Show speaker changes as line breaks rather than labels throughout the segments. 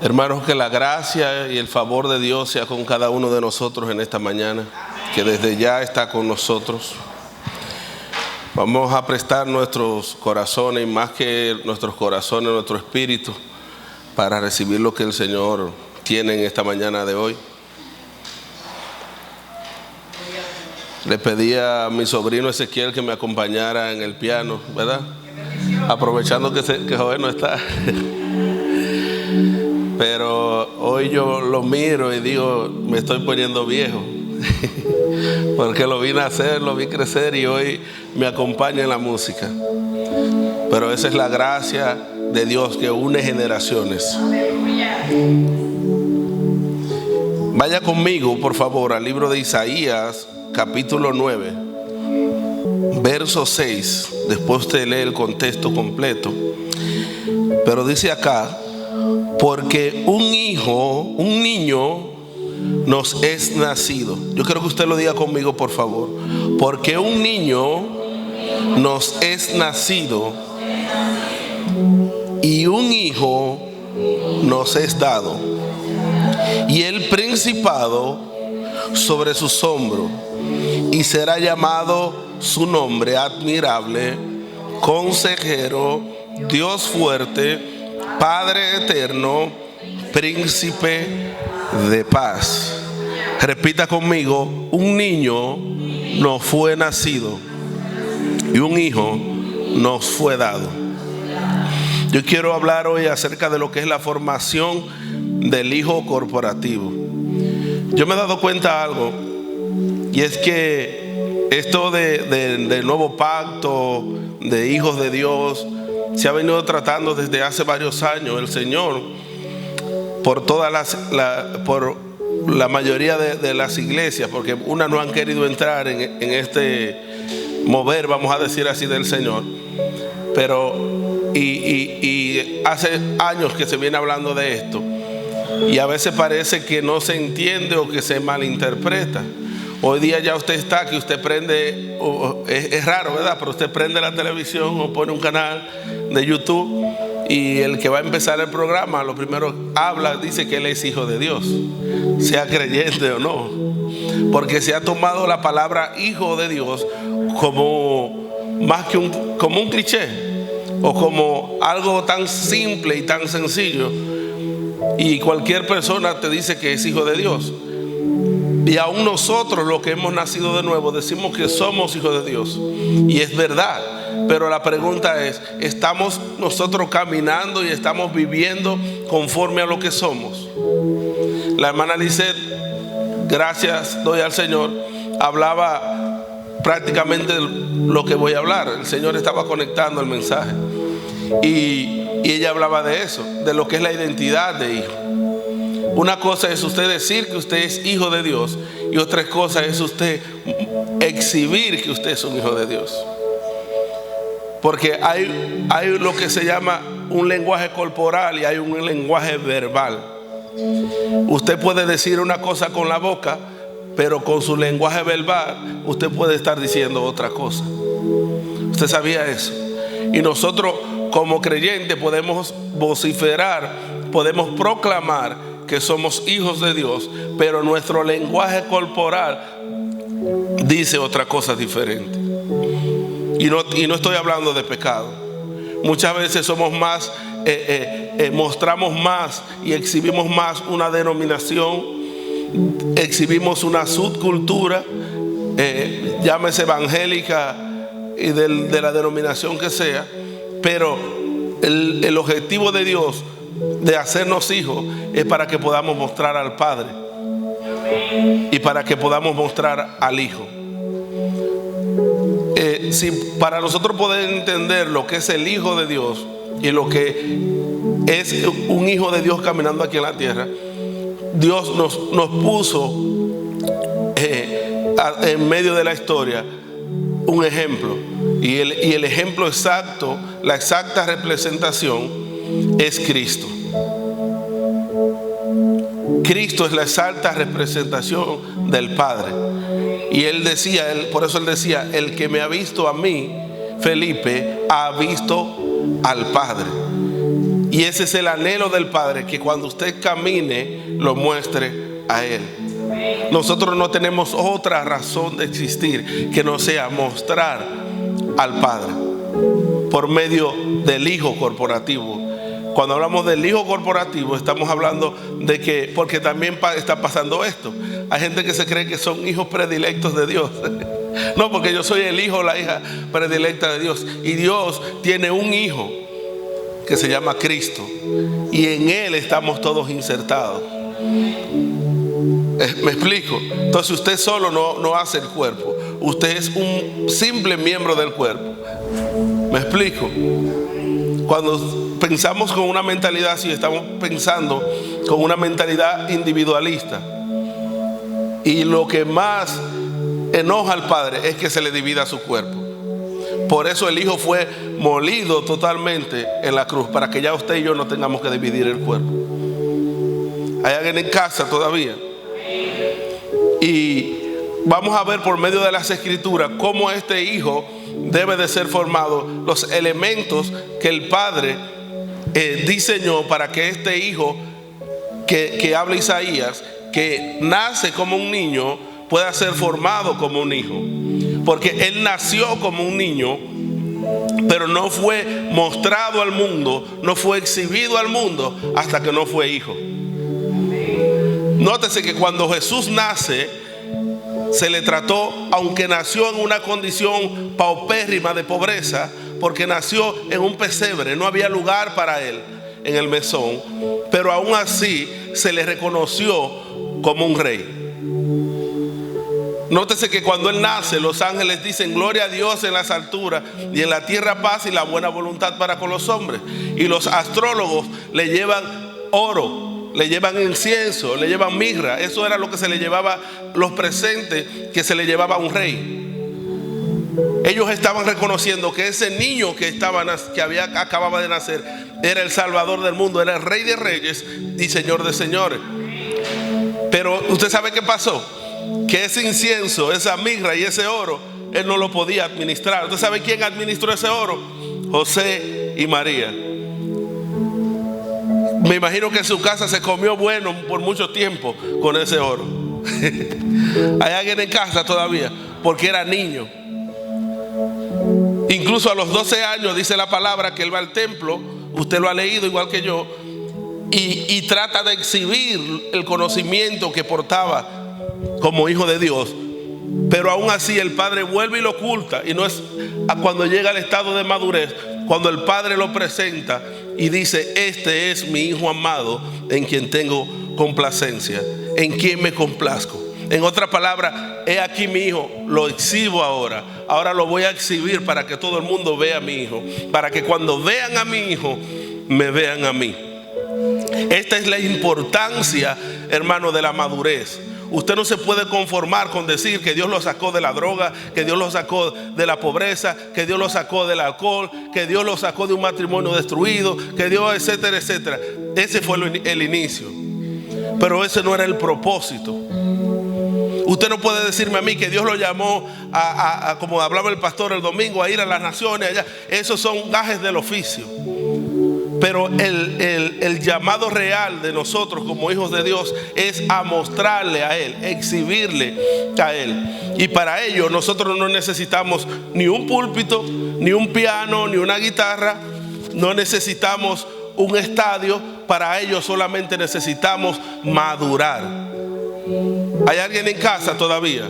Hermanos, que la gracia y el favor de Dios sea con cada uno de nosotros en esta mañana, que desde ya está con nosotros. Vamos a prestar nuestros corazones, y más que nuestros corazones, nuestro espíritu, para recibir lo que el Señor tiene en esta mañana de hoy. Le pedí a mi sobrino Ezequiel que me acompañara en el piano, ¿verdad? Aprovechando que Joel no está. Pero hoy yo lo miro y digo, me estoy poniendo viejo. Porque lo vi nacer, lo vi crecer y hoy me acompaña en la música. Pero esa es la gracia de Dios que une generaciones. Vaya conmigo, por favor, al libro de Isaías, capítulo 9, verso 6. Después usted lee el contexto completo. Pero dice acá: porque un hijo, un niño nos es nacido. Yo quiero que usted lo diga conmigo, por favor. Porque un niño nos es nacido y un hijo nos es dado, y el principado sobre sus hombros, y será llamado su nombre admirable, Consejero, Dios fuerte, Padre eterno, Príncipe de paz. Repita conmigo: un niño nos fue nacido y un hijo nos fue dado. Yo quiero hablar hoy acerca de lo que es la formación del hijo corporativo. Yo me he dado cuenta de algo, y es que esto del nuevo pacto de hijos de Dios se ha venido tratando desde hace varios años. El Señor, por por la mayoría de las iglesias, porque unas no han querido entrar en este mover, vamos a decir así, del Señor, pero y hace años que se viene hablando de esto, y a veces parece que no se entiende o que se malinterpreta. Hoy día ya usted está, que usted prende, es raro, ¿verdad? Pero usted prende la televisión o pone un canal de YouTube, y el que va a empezar el programa, lo primero dice que él es hijo de Dios, sea creyente o no, porque se ha tomado la palabra hijo de Dios como más que como un cliché, o como algo tan simple y tan sencillo, y cualquier persona te dice que es hijo de Dios. Y aún nosotros, los que hemos nacido de nuevo, decimos que somos hijos de Dios, y es verdad. Pero la pregunta es: ¿estamos nosotros caminando y estamos viviendo conforme a lo que somos? La hermana Lisette, gracias doy al Señor, hablaba prácticamente de lo que voy a hablar. El Señor estaba conectando el mensaje, y ella hablaba de eso, de lo que es la identidad de hijo. Una cosa es usted decir que usted es hijo de Dios, y otra cosa es usted exhibir que usted es un hijo de Dios. Porque hay lo que se llama un lenguaje corporal y hay un lenguaje verbal. Usted puede decir una cosa con la boca, pero con su lenguaje verbal usted puede estar diciendo otra cosa. ¿Usted sabía eso? Y nosotros como creyentes podemos vociferar, podemos proclamar que somos hijos de Dios, pero nuestro lenguaje corporal dice otra cosa diferente. Y no estoy hablando de pecado. Muchas veces somos más, mostramos más y exhibimos más una denominación, exhibimos una subcultura, llámese evangélica y de la denominación que sea, pero el objetivo de Dios de hacernos hijos es para que podamos mostrar al Padre y para que podamos mostrar al Hijo. Si para nosotros poder entender lo que es el Hijo de Dios y lo que es un hijo de Dios caminando aquí en la tierra, Dios nos puso en medio de la historia un ejemplo, y el ejemplo exacto, la exacta representación es Cristo. Cristo es la exacta representación del Padre. Y por eso él decía: el que me ha visto a mí, Felipe, ha visto al Padre. Y ese es el anhelo del Padre, que cuando usted camine lo muestre a Él. Nosotros no tenemos otra razón de existir que no sea mostrar al Padre por medio del Hijo corporativo. Cuando hablamos del Hijo corporativo estamos hablando de que, porque también está pasando esto, hay gente que se cree que son hijos predilectos de Dios. No, porque yo soy el hijo o la hija predilecta de Dios, y Dios tiene un hijo que se llama Cristo, y en Él estamos todos insertados. ¿Me explico? Entonces usted solo no hace el cuerpo, usted es un simple miembro del cuerpo. ¿Me explico? Cuando pensamos con una mentalidad así, estamos pensando con una mentalidad individualista, y lo que más enoja al Padre es que se le divida su cuerpo. Por eso el Hijo fue molido totalmente en la cruz, para que ya usted y yo no tengamos que dividir el cuerpo. ¿Hay alguien en casa todavía? Y vamos a ver por medio de las Escrituras cómo este Hijo debe de ser formado, los elementos que el Padre diseñó para que este Hijo que habla Isaías, que nace como un niño, pueda ser formado como un hijo. Porque Él nació como un niño, pero no fue mostrado al mundo, no fue exhibido al mundo hasta que no fue hijo. Nótese que cuando Jesús nace, se le trató, aunque nació en una condición paupérrima de pobreza, porque nació en un pesebre, no había lugar para Él en el mesón, pero aún así se le reconoció como un rey. Nótese que cuando Él nace, los ángeles dicen gloria a Dios en las alturas y en la tierra paz y la buena voluntad para con los hombres. Y los astrólogos le llevan oro, le llevan incienso, le llevan mirra. Eso era lo que se le llevaba, los presentes que se le llevaba a un rey. Ellos estaban reconociendo que ese niño que acababa de nacer era el Salvador del mundo, era el Rey de Reyes y Señor de Señores. Pero usted sabe qué pasó, que ese incienso, esa mirra y ese oro, Él no lo podía administrar. ¿Usted sabe quién administró ese oro? José y María. Me imagino que en su casa se comió bueno por mucho tiempo con ese oro. Hay alguien en casa todavía, porque era niño. Incluso a los 12 años dice la palabra que Él va al templo, usted lo ha leído igual que yo, y trata de exhibir el conocimiento que portaba como hijo de Dios. Pero aún así el Padre vuelve y lo oculta, y no es cuando llega al estado de madurez cuando el Padre lo presenta y dice: este es mi Hijo amado, en quien tengo complacencia, en quien me complazco. En otra palabra, he aquí mi Hijo, lo exhibo ahora lo voy a exhibir para que todo el mundo vea a mi Hijo, para que cuando vean a mi Hijo me vean a mí. Esta es la importancia, hermano, de la madurez. Usted no se puede conformar con decir que Dios lo sacó de la droga, que Dios lo sacó de la pobreza, que Dios lo sacó del alcohol, que Dios lo sacó de un matrimonio destruido, que Dios, etcétera, etcétera. Ese fue el inicio, pero ese no era el propósito. Usted no puede decirme a mí que Dios lo llamó a como hablaba el pastor el domingo, a ir a las naciones allá. Esos son gajes del oficio. Pero el llamado real de nosotros como hijos de Dios es a mostrarle a Él, exhibirle a Él. Y para ello nosotros no necesitamos ni un púlpito, ni un piano, ni una guitarra. No necesitamos un estadio. Para ello solamente necesitamos madurar. ¿Hay alguien en casa todavía?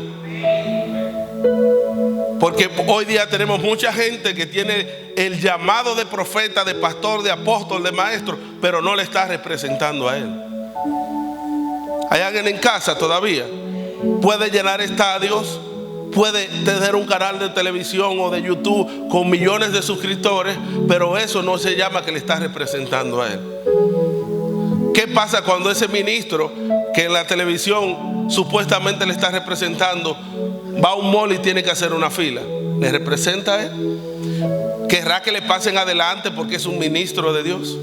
Porque hoy día tenemos mucha gente que tiene el llamado de profeta, de pastor, de apóstol, de maestro, pero no le está representando a Él. ¿Hay alguien en casa todavía? Puede llenar estadios, puede tener un canal de televisión o de YouTube con millones de suscriptores, pero eso no se llama que le está representando a Él. ¿Qué pasa cuando ese ministro que en la televisión supuestamente le está representando va a un mall y tiene que hacer una fila? ¿Le representa a Él? ¿Querrá que le pasen adelante porque es un ministro de Dios?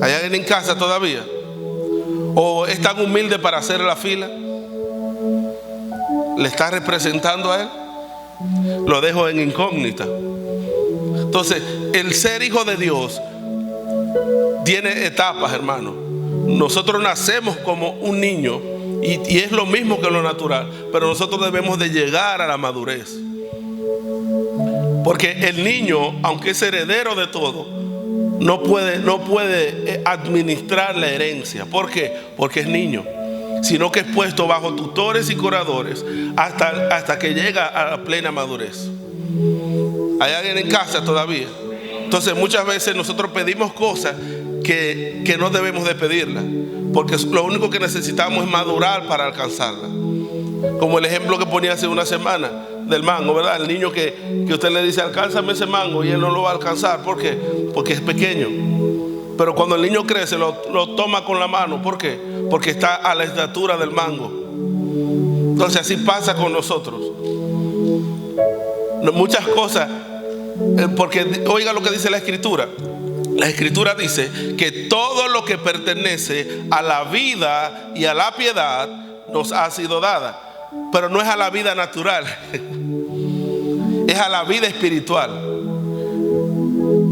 ¿Hay alguien en casa todavía? ¿O es tan humilde para hacer la fila? ¿Le está representando a Él? Lo dejo en incógnita. Entonces, el ser hijo de Dios tiene etapas, hermano. Nosotros nacemos como un niño y es lo mismo que lo natural, pero nosotros debemos de llegar a la madurez. Porque el niño, aunque es heredero de todo, no puede administrar la herencia. ¿Por qué? Porque es niño, sino que es puesto bajo tutores y curadores hasta que llega a la plena madurez. ¿Hay alguien en casa todavía? Entonces muchas veces nosotros pedimos cosas que no debemos de pedirlas, porque lo único que necesitamos es madurar para alcanzarla. Como el ejemplo que ponía hace una semana del mango, ¿verdad? El niño que usted le dice, alcánzame ese mango, y él no lo va a alcanzar. ¿Por qué? Porque es pequeño. Pero cuando el niño crece, lo toma con la mano. ¿Por qué? Porque está a la estatura del mango. Entonces así pasa con nosotros. Muchas cosas, porque oiga lo que dice la Escritura. La Escritura dice que todo lo que pertenece a la vida y a la piedad nos ha sido dada, pero no es a la vida natural, es a la vida espiritual.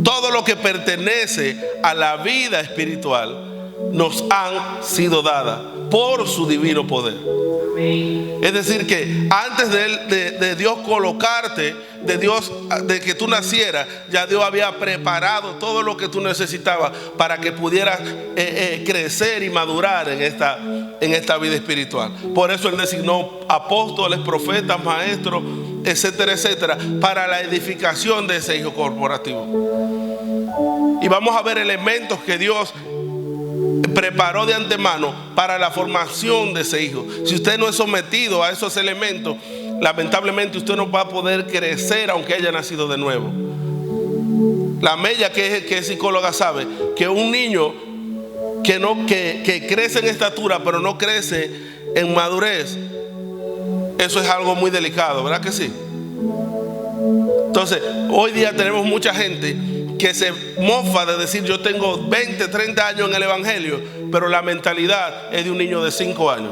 Todo lo que pertenece a la vida espiritual nos han sido dadas por su divino poder. Es decir, que antes de Dios colocarte, de que tú nacieras, ya Dios había preparado todo lo que tú necesitabas para que pudieras crecer y madurar en esta vida espiritual. Por eso Él designó apóstoles, profetas, maestros, etcétera, etcétera, para la edificación de ese hijo corporativo. Y vamos a ver elementos que Dios preparó de antemano para la formación de ese hijo. Si usted no es sometido a esos elementos, lamentablemente usted no va a poder crecer aunque haya nacido de nuevo. La Mella, que es psicóloga, sabe que un niño que crece en estatura pero no crece en madurez, eso es algo muy delicado, ¿verdad que sí? Entonces, hoy día tenemos mucha gente que se mofa de decir, yo tengo 20, 30 años en el evangelio, pero la mentalidad es de un niño de 5 años.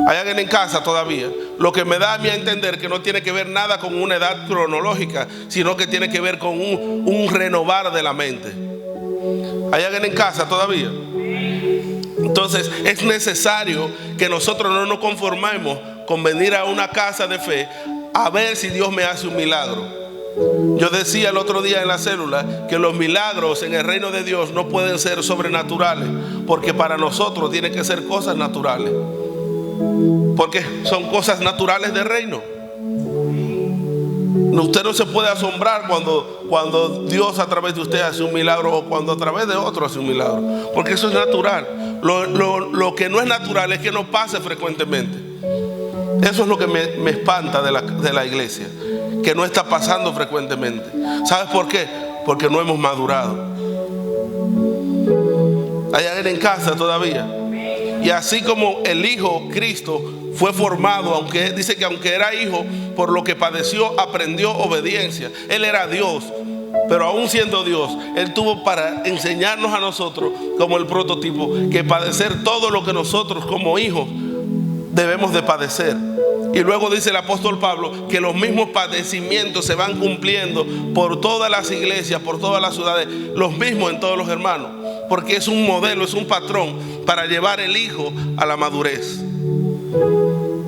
Hay alguien en casa todavía. Lo que me da a mí a entender que no tiene que ver nada con una edad cronológica, sino que tiene que ver con un renovar de la mente. ¿Hay alguien en casa todavía? Entonces es necesario que nosotros no nos conformemos con venir a una casa de fe a ver si Dios me hace un milagro. Yo decía el otro día en la célula que los milagros en el reino de Dios no pueden ser sobrenaturales, porque para nosotros tienen que ser cosas naturales, porque son cosas naturales del reino. Usted no se puede asombrar cuando Dios a través de usted hace un milagro, o cuando a través de otro hace un milagro, porque eso es natural. Lo que no es natural es que no pase frecuentemente. Eso es lo que me espanta de la iglesia, que no está pasando frecuentemente. ¿Sabes por qué? Porque no hemos madurado. Hay alguien en casa todavía. Y así como el Hijo Cristo fue formado, aunque dice que aunque era hijo, por lo que padeció aprendió obediencia. Él era Dios, pero aún siendo Dios, Él tuvo para enseñarnos a nosotros como el prototipo que padecer todo lo que nosotros como hijos debemos de padecer. Y luego dice el apóstol Pablo que los mismos padecimientos se van cumpliendo por todas las iglesias, por todas las ciudades, los mismos en todos los hermanos, porque es un modelo, es un patrón para llevar el hijo a la madurez.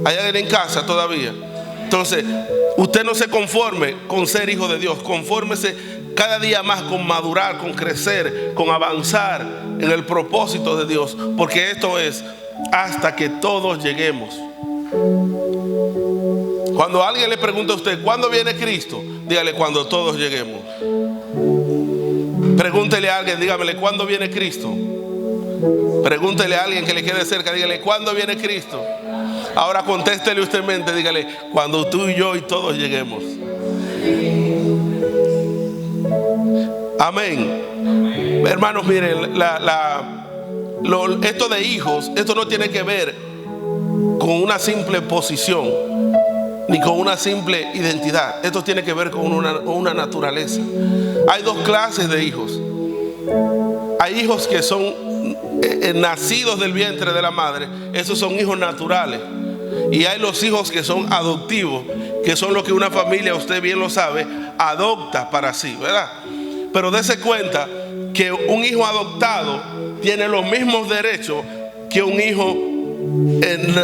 ¿Hay alguien en casa todavía? Entonces, usted no se conforme con ser hijo de Dios, confórmese cada día más con madurar, con crecer, con avanzar en el propósito de Dios, porque esto es hasta que todos lleguemos. Cuando alguien le pregunta a usted, ¿cuándo viene Cristo? Dígale, cuando todos lleguemos. Pregúntele a alguien, dígame, ¿cuándo viene Cristo? Pregúntele a alguien que le quede cerca, dígale, ¿cuándo viene Cristo? Ahora contéstele usted en mente, dígale, cuando tú y yo y todos lleguemos. Amén. Hermanos, miren, esto de hijos, esto no tiene que ver con una simple posición, ni con una simple identidad. Esto tiene que ver con una naturaleza. Hay dos clases de hijos. Hay hijos que son nacidos del vientre de la madre. Esos son hijos naturales. Y hay los hijos que son adoptivos, que son lo que una familia, usted bien lo sabe, adopta para sí, ¿verdad? Pero dése cuenta que un hijo adoptado tiene los mismos derechos que un hijo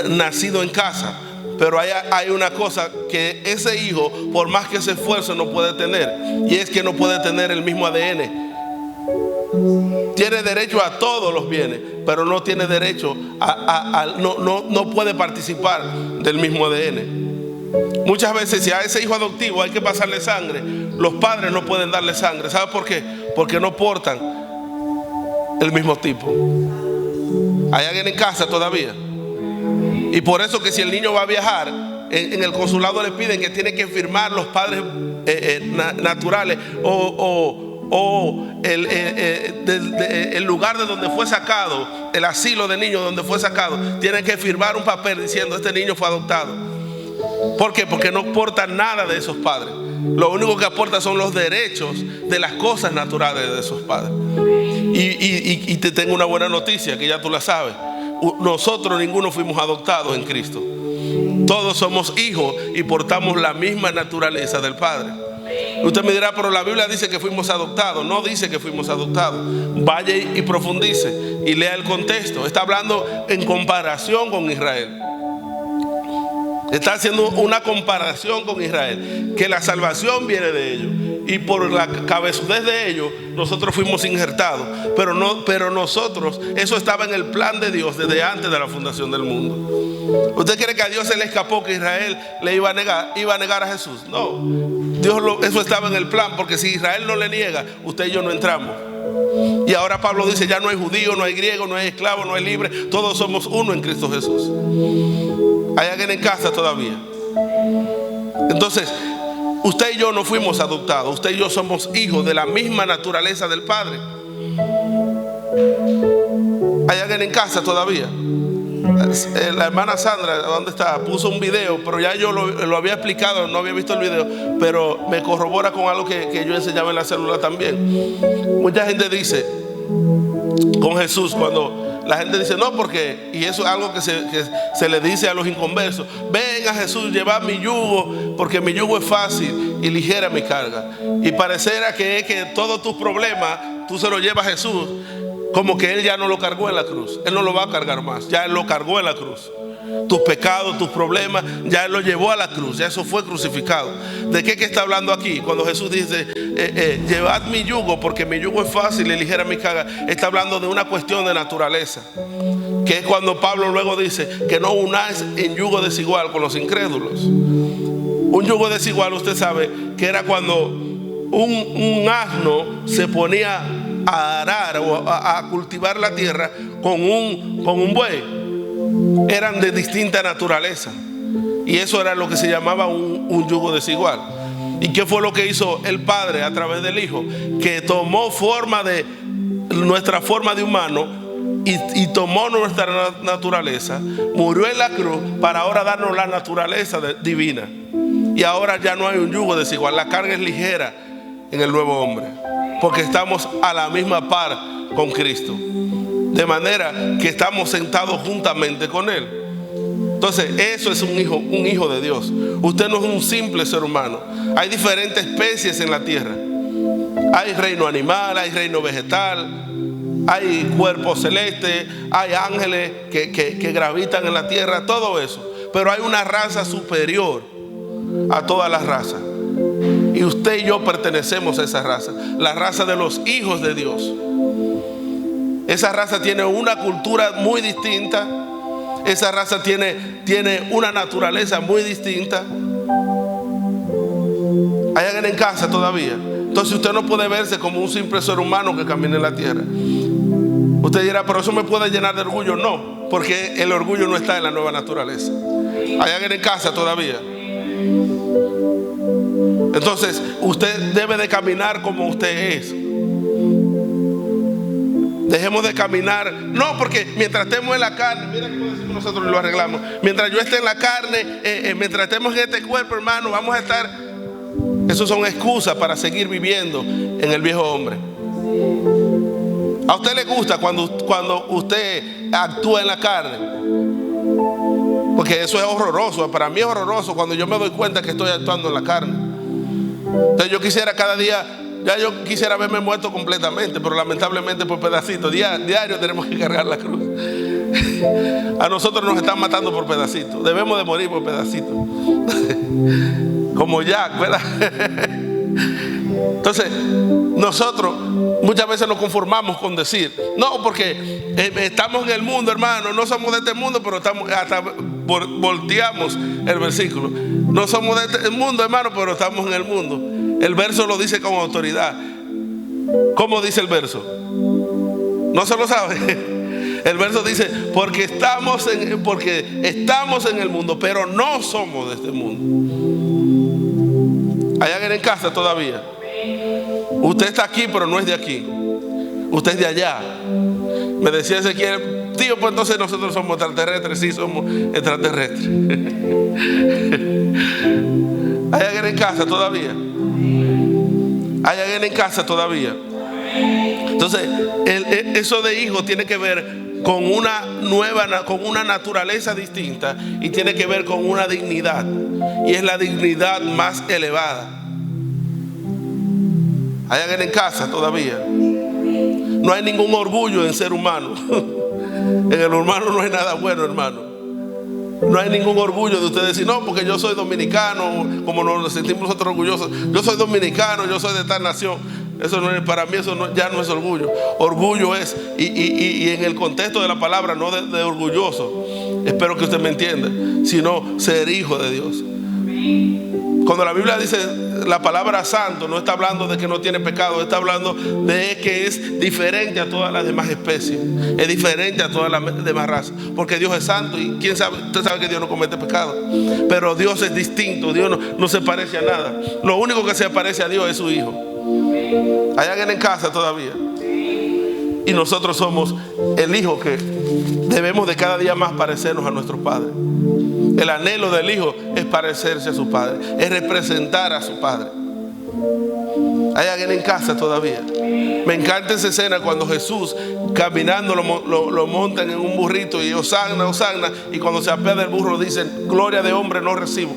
nacido en casa. Pero hay una cosa que ese hijo, por más que se esfuerce, no puede tener, y es que no puede tener el mismo ADN. Tiene derecho a todos los bienes, pero no tiene derecho no puede participar del mismo ADN. Muchas veces, si a ese hijo adoptivo hay que pasarle sangre, los padres no pueden darle sangre. ¿Sabe por qué? Porque no portan el mismo tipo. ¿Hay alguien en casa todavía? Y por eso que si el niño va a viajar, en el consulado le piden que tiene que firmar los padres naturales o el lugar de donde fue sacado, el asilo de niños donde fue sacado, tiene que firmar un papel diciendo este niño fue adoptado. ¿Por qué? Porque no aporta nada de esos padres. Lo único que aporta son los derechos de las cosas naturales de esos padres. Y te tengo una buena noticia, que ya tú la sabes. Nosotros ninguno fuimos adoptados en Cristo. Todos somos hijos y portamos la misma naturaleza del Padre. Usted me dirá, pero la Biblia dice que fuimos adoptados. No dice que fuimos adoptados. Vaya y profundice y lea el contexto. Está hablando en comparación con Israel. Está haciendo una comparación con Israel, que la salvación viene de ellos, y por la cabezudez de ellos nosotros fuimos injertados, pero nosotros, eso estaba en el plan de Dios desde antes de la fundación del mundo. ¿Usted cree que a Dios se le escapó que Israel le iba a negar a Jesús? No, eso estaba en el plan, porque si Israel no le niega, usted y yo no entramos. Y ahora Pablo dice, ya no hay judío, no hay griego, no hay esclavo, no hay libre, todos somos uno en Cristo Jesús. ¿Hay alguien en casa todavía? Entonces, usted y yo no fuimos adoptados. Usted y yo somos hijos de la misma naturaleza del Padre. ¿Hay alguien en casa todavía? La hermana Sandra, ¿dónde está? Puso un video, pero ya yo lo había explicado, no había visto el video, pero me corrobora con algo que yo enseñaba en la célula también. Mucha gente dice, con Jesús, cuando la gente dice, no, porque, y eso es algo que se le dice a los inconversos: ven a Jesús, llevad mi yugo, porque mi yugo es fácil y ligera mi carga. Y pareciera que es que todos tus problemas tú se los llevas a Jesús, como que Él ya no lo cargó en la cruz. Él no lo va a cargar más, ya Él lo cargó en la cruz. Tus pecados, tus problemas, ya Él lo llevó a la cruz, ya eso fue crucificado. ¿De qué está hablando aquí? Cuando Jesús dice, llevad mi yugo, porque mi yugo es fácil y ligera mi carga, está hablando de una cuestión de naturaleza, que es cuando Pablo luego dice que no unáis en yugo desigual con los incrédulos. Un yugo desigual, usted sabe, que era cuando un asno se ponía a arar o a cultivar la tierra con un buey. Eran de distinta naturaleza, y eso era lo que se llamaba un yugo desigual. ¿Y qué fue lo que hizo el Padre a través del Hijo? Que tomó nuestra forma de humano y tomó nuestra naturaleza, murió en la cruz para ahora darnos la naturaleza divina. Y ahora ya no hay un yugo desigual, la carga es ligera en el nuevo hombre, porque estamos a la misma par con Cristo, de manera que estamos sentados juntamente con Él. Entonces eso es un hijo de Dios. Usted no es un simple ser humano. Hay diferentes especies en la tierra. Hay reino animal, hay reino vegetal, hay cuerpos celestes, hay ángeles que gravitan en la tierra, todo eso. Pero hay una raza superior a todas las razas, y usted y yo pertenecemos a esa raza, la raza de los hijos de Dios. Esa raza tiene una cultura muy distinta. Esa raza tiene una naturaleza muy distinta. ¿Hay alguien en casa todavía? Entonces usted no puede verse como un simple ser humano que camina en la tierra. Usted dirá, pero eso me puede llenar de orgullo. No, porque el orgullo no está en la nueva naturaleza. ¿Hay alguien en casa todavía? Entonces usted debe de caminar como usted es. Dejemos de caminar, no, porque mientras estemos en la carne, mira cómo decimos nosotros y lo arreglamos. Mientras yo esté en la carne, mientras estemos en este cuerpo, hermano, vamos a estar. Esas son excusas para seguir viviendo en el viejo hombre. ¿A usted le gusta cuando usted actúa en la carne? Porque eso es horroroso. Para mí es horroroso cuando yo me doy cuenta que estoy actuando en la carne. Entonces yo quisiera cada día Ya yo quisiera haberme muerto completamente, pero lamentablemente por pedacitos. Diario tenemos que cargar la cruz. A nosotros nos están matando por pedacitos. Debemos de morir por pedacitos. Como Jack, ¿verdad? Entonces, nosotros muchas veces nos conformamos con decir, no, porque estamos en el mundo, hermano, no somos de este mundo, pero estamos, hasta volteamos el versículo. No somos de este mundo, hermano, pero estamos en el mundo. El verso lo dice con autoridad. ¿Cómo dice el verso? ¿No se lo sabe? El verso dice, porque estamos en el mundo, pero no somos de este mundo. ¿Hay alguien en casa todavía? Usted está aquí, pero no es de aquí. Usted es de allá. Me decía Ezequiel, tío, pues entonces nosotros somos extraterrestres. Sí, somos extraterrestres. ¿Hay alguien en casa todavía? ¿Hay alguien en casa todavía? Entonces, eso de hijo tiene que ver con con una naturaleza distinta, y tiene que ver con una dignidad, y es la dignidad más elevada. ¿Hay alguien en casa todavía? No hay ningún orgullo en ser humano. En el humano no hay nada bueno, hermano. No hay ningún orgullo de usted decir, no, porque yo soy dominicano, como nos sentimos nosotros orgullosos. Yo soy dominicano, yo soy de tal nación. Eso no es, para mí eso ya no es orgullo. Orgullo es, y en el contexto de la palabra, no de orgulloso, espero que usted me entienda, sino ser hijo de Dios. Cuando la Biblia dice la palabra santo, no está hablando de que no tiene pecado, está hablando de que es diferente a todas las demás especies, es diferente a todas las demás razas, porque Dios es santo, y quién sabe, usted sabe que Dios no comete pecado, pero Dios es distinto, Dios no se parece a nada. Lo único que se parece a Dios es su Hijo. ¿Hay alguien en casa todavía? Y nosotros somos el hijo que debemos de cada día más parecernos a nuestro Padre. El anhelo del hijo es parecerse a su padre, es representar a su padre. ¿Hay alguien en casa todavía? Me encanta esa escena cuando Jesús caminando lo montan en un burrito y Hosanna, Hosanna, y cuando se apea del burro dicen, gloria de hombre no recibo.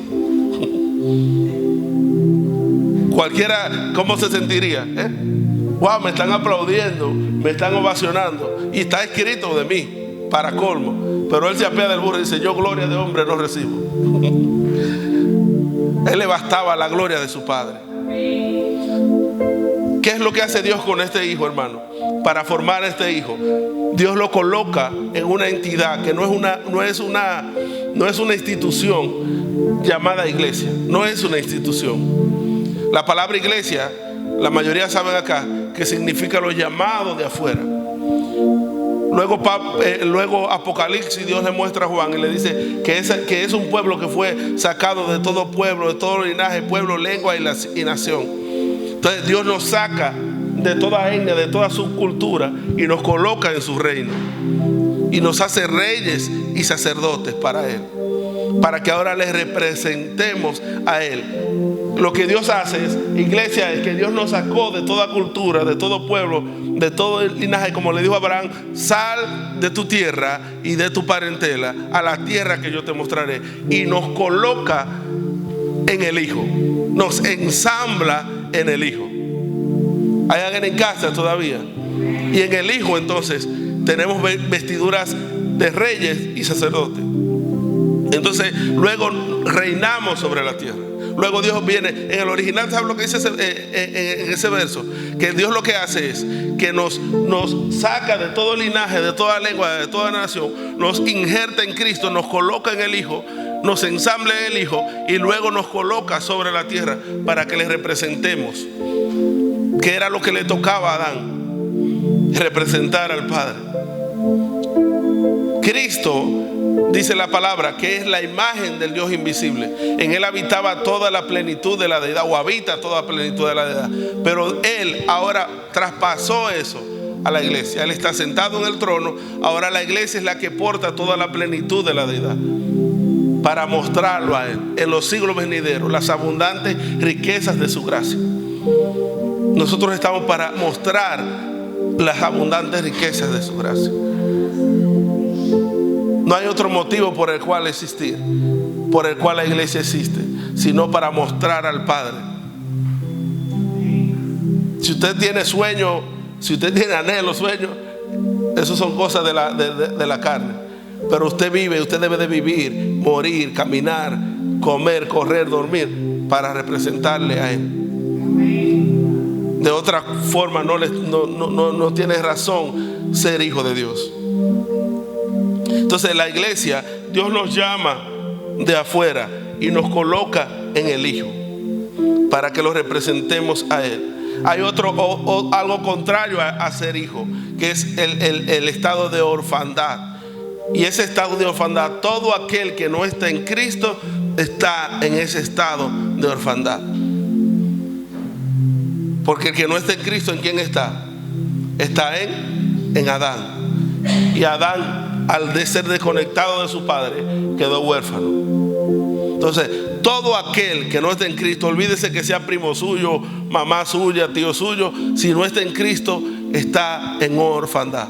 Cualquiera, ¿cómo se sentiría? Wow, me están aplaudiendo, me están ovacionando, y está escrito de mí, para colmo. Pero él se apea del burro y dice, yo gloria de hombre no recibo. Él le bastaba la gloria de su padre. ¿Qué es lo que hace Dios con este hijo, hermano? Para formar este hijo, Dios lo coloca en una entidad que no es una institución llamada iglesia. No es una institución. La palabra iglesia, la mayoría saben acá que significa los llamados de afuera. Luego Apocalipsis, Dios le muestra a Juan y le dice que es un pueblo que fue sacado de todo pueblo, de todo linaje, pueblo, lengua y nación. Entonces Dios nos saca de toda etnia, de toda subcultura, y nos coloca en su reino, y nos hace reyes y sacerdotes para Él, para que ahora le representemos a Él. Lo que Dios hace es, iglesia, es que Dios nos sacó de toda cultura, de todo pueblo, de todo el linaje, como le dijo a Abraham, sal de tu tierra y de tu parentela a la tierra que yo te mostraré, y nos coloca en el Hijo, nos ensambla en el Hijo. ¿Hay alguien en casa todavía? Y en el Hijo entonces tenemos vestiduras de reyes y sacerdotes. Entonces luego reinamos sobre la tierra. Luego Dios viene, en el original, ¿sabe lo que dice en ese verso? Que Dios lo que hace es que nos saca de todo linaje, de toda lengua, de toda nación, nos injerta en Cristo, nos coloca en el Hijo, nos ensambla en el Hijo, y luego nos coloca sobre la tierra para que le representemos, que era lo que le tocaba a Adán, representar al Padre. Cristo, dice la palabra, que es la imagen del Dios invisible. En Él habitaba toda la plenitud de la deidad, o habita toda la plenitud de la deidad. Pero Él ahora traspasó eso a la iglesia. Él está sentado en el trono. Ahora la iglesia es la que porta toda la plenitud de la deidad, para mostrarlo a Él en los siglos venideros, las abundantes riquezas de su gracia. Nosotros estamos para mostrar las abundantes riquezas de su gracia. No hay otro motivo por el cual existir, por el cual la iglesia existe, sino para mostrar al Padre. Si usted tiene sueño, si usted tiene anhelo, sueño, eso son cosas de la carne. Pero usted vive, usted debe de vivir, morir, caminar, comer, correr, dormir para representarle a Él. De otra forma no tiene razón ser hijo de Dios. Entonces la iglesia, Dios nos llama de afuera y nos coloca en el Hijo para que lo representemos a Él. Hay algo contrario a ser hijo, que es el estado de orfandad. Y ese estado de orfandad, todo aquel que no está en Cristo está en ese estado de orfandad. Porque el que no está en Cristo, ¿en quién está? Está en Adán. Y Adán, al ser desconectado de su padre, quedó huérfano. Entonces, todo aquel que no está en Cristo, olvídese que sea primo suyo, mamá suya, tío suyo, si no está en Cristo, está en orfandad.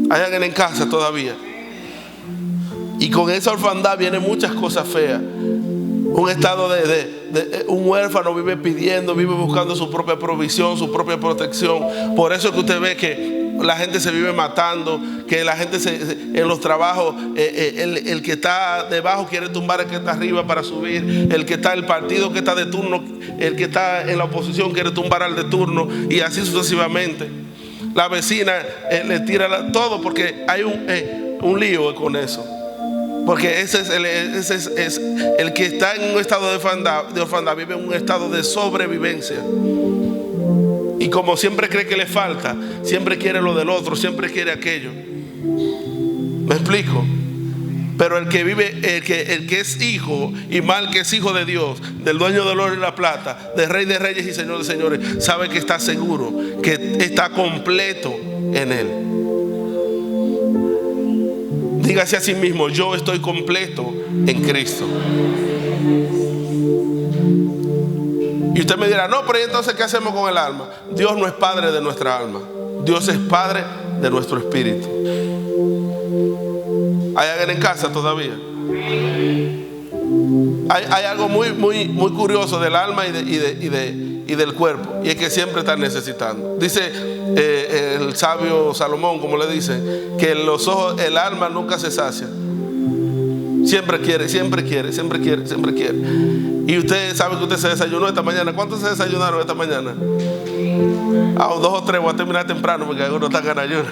Hay alguien en casa todavía. Y con esa orfandad vienen muchas cosas feas. Un estado de un huérfano vive pidiendo, vive buscando su propia provisión, su propia protección. Por eso es que usted ve que la gente se vive matando, que la gente en los trabajos, el que está debajo quiere tumbar al que está arriba para subir, el partido que está de turno, el que está en la oposición quiere tumbar al de turno, y así sucesivamente. La vecina le tira todo porque hay un lío con eso. Porque ese es el que está en un estado de orfandad, vive en un estado de sobrevivencia. Y como siempre cree que le falta, siempre quiere lo del otro, siempre quiere aquello. ¿Me explico? Pero el que vive, el que es hijo, y mal que es hijo de Dios, del dueño del oro y la plata, del Rey de Reyes y Señor de Señores, sabe que está seguro, que está completo en Él. Dígase a sí mismo: yo estoy completo en Cristo. Y usted me dirá: no, pero entonces ¿qué hacemos con el alma? Dios no es padre de nuestra alma, Dios es padre de nuestro espíritu. ¿Hay alguien en casa todavía? Hay algo muy curioso del alma y del cuerpo, y es que siempre están necesitando. Dice el sabio Salomón, como le dicen, que los ojos, el alma nunca se sacia. Siempre quiere, siempre quiere, siempre quiere, siempre quiere. Y usted sabe que usted se desayunó esta mañana. ¿Cuántos se desayunaron esta mañana? 2 o 3, voy a terminar temprano porque algunos están en ayuno.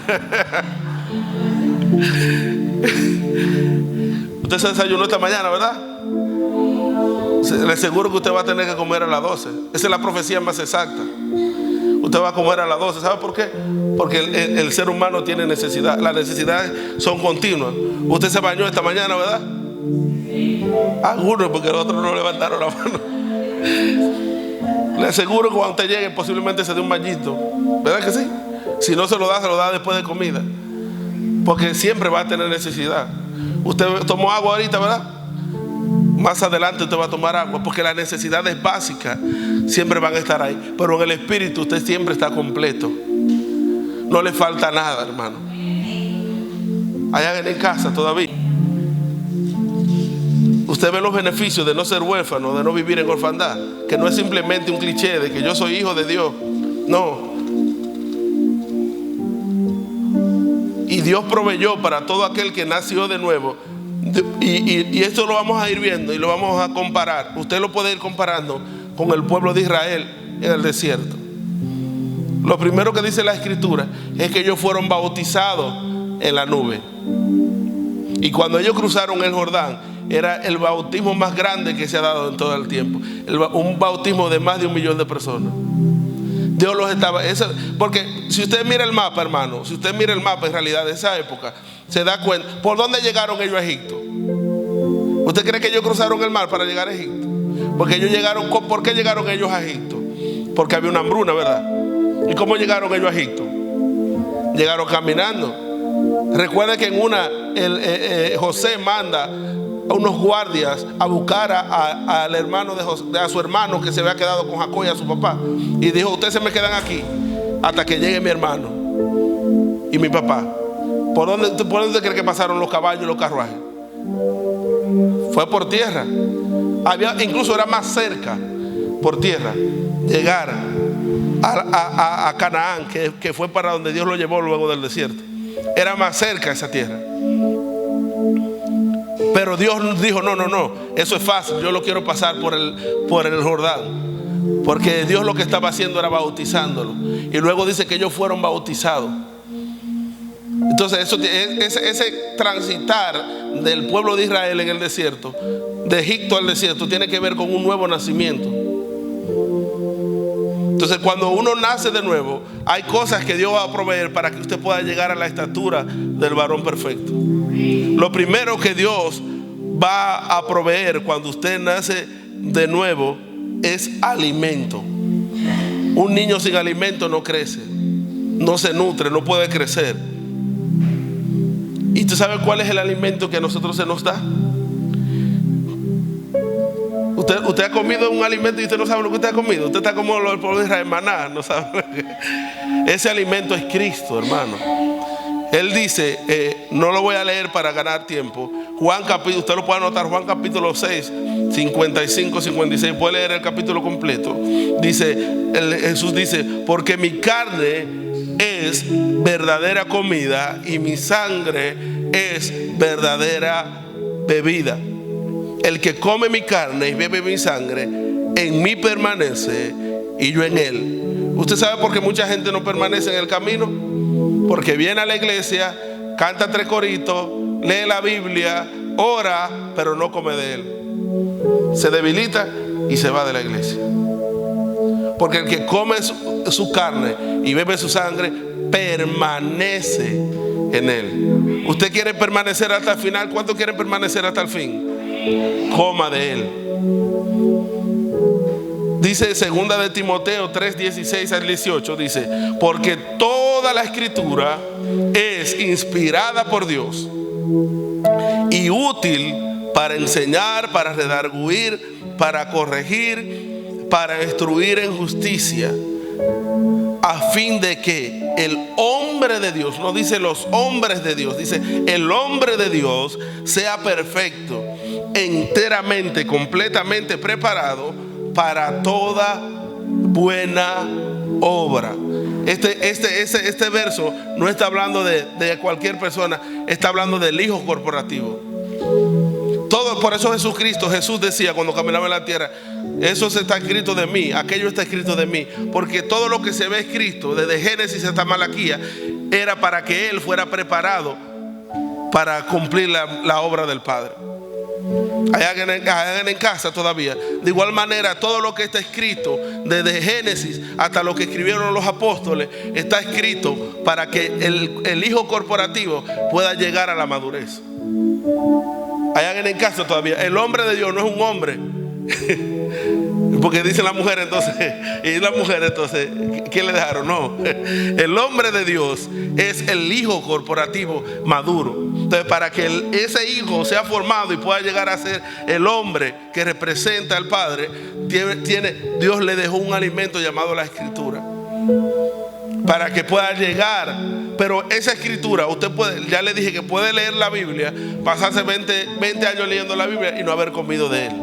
Usted se desayunó esta mañana, ¿verdad? Le aseguro que usted va a tener que comer a las 12. Esa es la profecía más exacta. Usted va a comer a las 12. ¿Sabe por qué? Porque el ser humano tiene necesidad. Las necesidades son continuas. Usted se bañó esta mañana, ¿verdad? Algunos, porque los otros no levantaron la mano. Le aseguro que cuando usted llegue posiblemente se dé un bañito. ¿Verdad que sí? Si no se lo da después de comida. Porque siempre va a tener necesidad. Usted tomó agua ahorita, ¿verdad? Más adelante usted va a tomar agua, porque las necesidades básicas siempre van a estar ahí. Pero en el espíritu usted siempre está completo. No le falta nada, hermano. ¿Hay alguien en casa todavía? Usted ve los beneficios de no ser huérfano, de no vivir en orfandad, que no es simplemente un cliché de que yo soy hijo de Dios. No. Y Dios proveyó para todo aquel que nació de nuevo. Y esto lo vamos a ir viendo y lo vamos a comparar. Usted lo puede ir comparando con el pueblo de Israel en el desierto. Lo primero que dice la Escritura es que ellos fueron bautizados en la nube. Y cuando ellos cruzaron el Jordán, era el bautismo más grande que se ha dado en todo el tiempo. Un bautismo de más de 1 millón de personas. Dios los estaba... porque si usted mira el mapa, hermano, si usted mira el mapa en realidad de esa época, se da cuenta. ¿Por dónde llegaron ellos a Egipto? ¿Usted cree que ellos cruzaron el mar para llegar a Egipto? Porque ellos llegaron... ¿Por qué llegaron ellos a Egipto? Porque había una hambruna, ¿verdad? ¿Y cómo llegaron ellos a Egipto? Llegaron caminando. Recuerda que en una José manda a unos guardias a buscar al hermano a su hermano que se había quedado con Jacob y a su papá, y dijo: ustedes se me quedan aquí hasta que llegue mi hermano y mi papá. ¿Por dónde cree que pasaron los caballos y los carruajes? Fue por tierra. Incluso era más cerca por tierra, llegar a Canaán, que fue para donde Dios lo llevó luego del desierto. Era más cerca esa tierra. Pero Dios dijo: no, eso es fácil, yo lo quiero pasar por el Jordán. Porque Dios lo que estaba haciendo era bautizándolo. Y luego dice que ellos fueron bautizados. Entonces ese transitar del pueblo de Israel en el desierto, de Egipto al desierto, tiene que ver con un nuevo nacimiento. Entonces cuando uno nace de nuevo, hay cosas que Dios va a proveer para que usted pueda llegar a la estatura del varón perfecto. Lo primero que Dios va a proveer cuando usted nace de nuevo es alimento. Un niño sin alimento no crece, no se nutre, no puede crecer. ¿Y tú sabes cuál es el alimento que a nosotros se nos da? Usted ha comido un alimento y usted no sabe lo que usted ha comido. Usted está como el pueblo de Israel, maná, no sabe. Ese alimento es Cristo, hermano. Él dice, no lo voy a leer para ganar tiempo. Usted lo puede anotar, Juan capítulo 6, 55, 56. Puede leer el capítulo completo. Jesús dice: porque mi carne es verdadera comida y mi sangre es verdadera bebida. El que come mi carne y bebe mi sangre, en mí permanece y yo en él. ¿Usted sabe por qué mucha gente no permanece en el camino? Porque viene a la iglesia, canta 3 coritos, lee la Biblia, ora, pero no come de él. Se debilita y se va de la iglesia. Porque el que come su carne y bebe su sangre, permanece en él. ¿Usted quiere permanecer hasta el final? ¿Cuántos quieren permanecer hasta el fin? Coma de él. Dice 2 de Timoteo 3, 16 al 18, dice: porque toda la escritura es inspirada por Dios y útil para enseñar, para redarguir, para corregir, para instruir en justicia, a fin de que el hombre de Dios, no dice los hombres de Dios, dice el hombre de Dios sea perfecto, enteramente, completamente preparado para toda buena obra. Este verso no está hablando de cualquier persona, está hablando del Hijo corporativo. Todo, por eso Jesús decía cuando caminaba en la tierra: eso está escrito de mí, aquello está escrito de mí. Porque todo lo que se ve escrito desde Génesis hasta Malaquía era para que Él fuera preparado para cumplir la obra del Padre. Hay alguien en casa todavía. De igual manera, todo lo que está escrito desde Génesis hasta lo que escribieron los apóstoles está escrito para que el Hijo corporativo pueda llegar a la madurez. Hay alguien en casa todavía. El hombre de Dios no es un hombre. Porque dicen las mujeres entonces, y las mujeres entonces, ¿qué le dejaron? No, el hombre de Dios es el Hijo corporativo maduro. Entonces, para que ese hijo sea formado y pueda llegar a ser el hombre que representa al Padre, Dios le dejó un alimento llamado la Escritura, para que pueda llegar. Pero esa escritura, usted puede, ya le dije que puede leer la Biblia, pasarse 20 años leyendo la Biblia y no haber comido de él.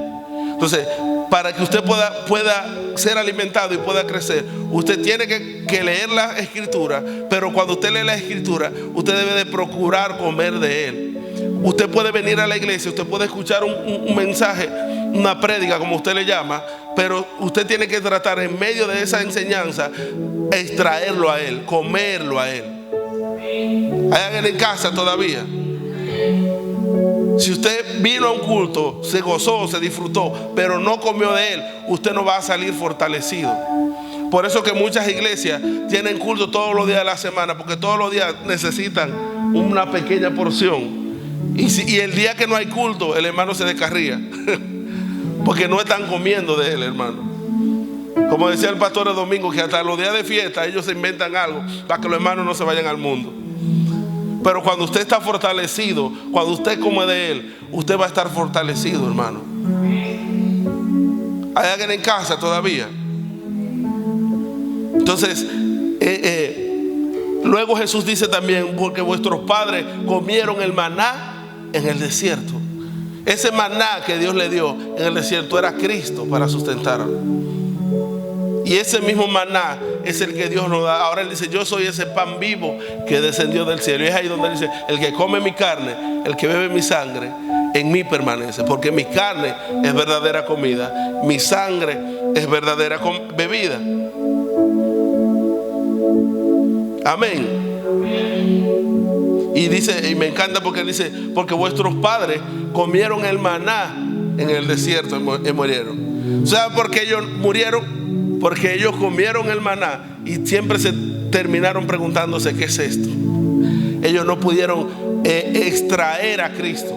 Entonces, para que usted pueda ser alimentado y pueda crecer, usted tiene que leer la escritura. Pero cuando usted lee la escritura, usted debe de procurar comer de él. Usted puede venir a la iglesia, usted puede escuchar un mensaje, una prédica como usted le llama, pero usted tiene que tratar en medio de esa enseñanza, extraerlo a él, comerlo a él. ¿Hay alguien en casa todavía? Si usted vino a un culto, se gozó, se disfrutó, pero no comió de él, usted no va a salir fortalecido. Por eso que muchas iglesias tienen culto todos los días de la semana, porque todos los días necesitan una pequeña porción. Y el día que no hay culto, el hermano se descarría porque no están comiendo de él, hermano. Como decía el pastor el domingo, que hasta los días de fiesta ellos se inventan algo para que los hermanos no se vayan al mundo. Pero cuando usted está fortalecido, cuando usted come de él, usted va a estar fortalecido, hermano. ¿Hay alguien en casa todavía? Entonces, luego Jesús dice también: porque vuestros padres comieron el maná en el desierto. Ese maná que Dios le dio en el desierto era Cristo para sustentarlo. Y ese mismo maná es el que Dios nos da. Ahora Él dice, yo soy ese pan vivo que descendió del cielo. Y es ahí donde Él dice, el que come mi carne, el que bebe mi sangre, en mí permanece. Porque mi carne es verdadera comida, mi sangre es verdadera bebida. Amén. Y dice, y me encanta porque Él dice, porque vuestros padres comieron el maná en el desierto y murieron. ¿Saben por qué ellos murieron? Porque ellos comieron el maná y siempre se terminaron preguntándose, ¿qué es esto? Ellos no pudieron extraer a Cristo.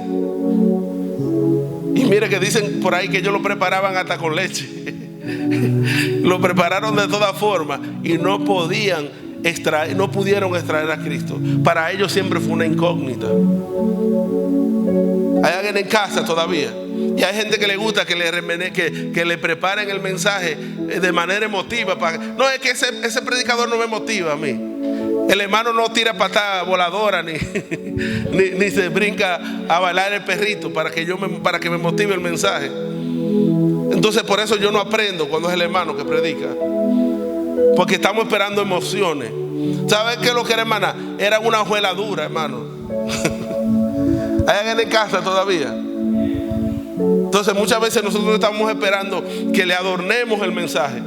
Y mire que dicen por ahí que ellos lo preparaban hasta con leche. Lo prepararon de todas formas y no pudieron extraer a Cristo. Para ellos siempre fue una incógnita. Hay alguien en casa todavía. Y hay gente que le gusta que le preparen el mensaje de manera emotiva. No, es que ese predicador no me motiva a mí. El hermano no tira patada voladora ni se brinca a bailar el perrito para que me motive el mensaje. Entonces por eso yo no aprendo cuando es el hermano que predica, porque estamos esperando emociones. ¿Sabes qué es lo que era, hermana? Era una hojuela dura, hermano. ¿Hay alguien en casa todavía? Entonces muchas veces nosotros estamos esperando que le adornemos el mensaje,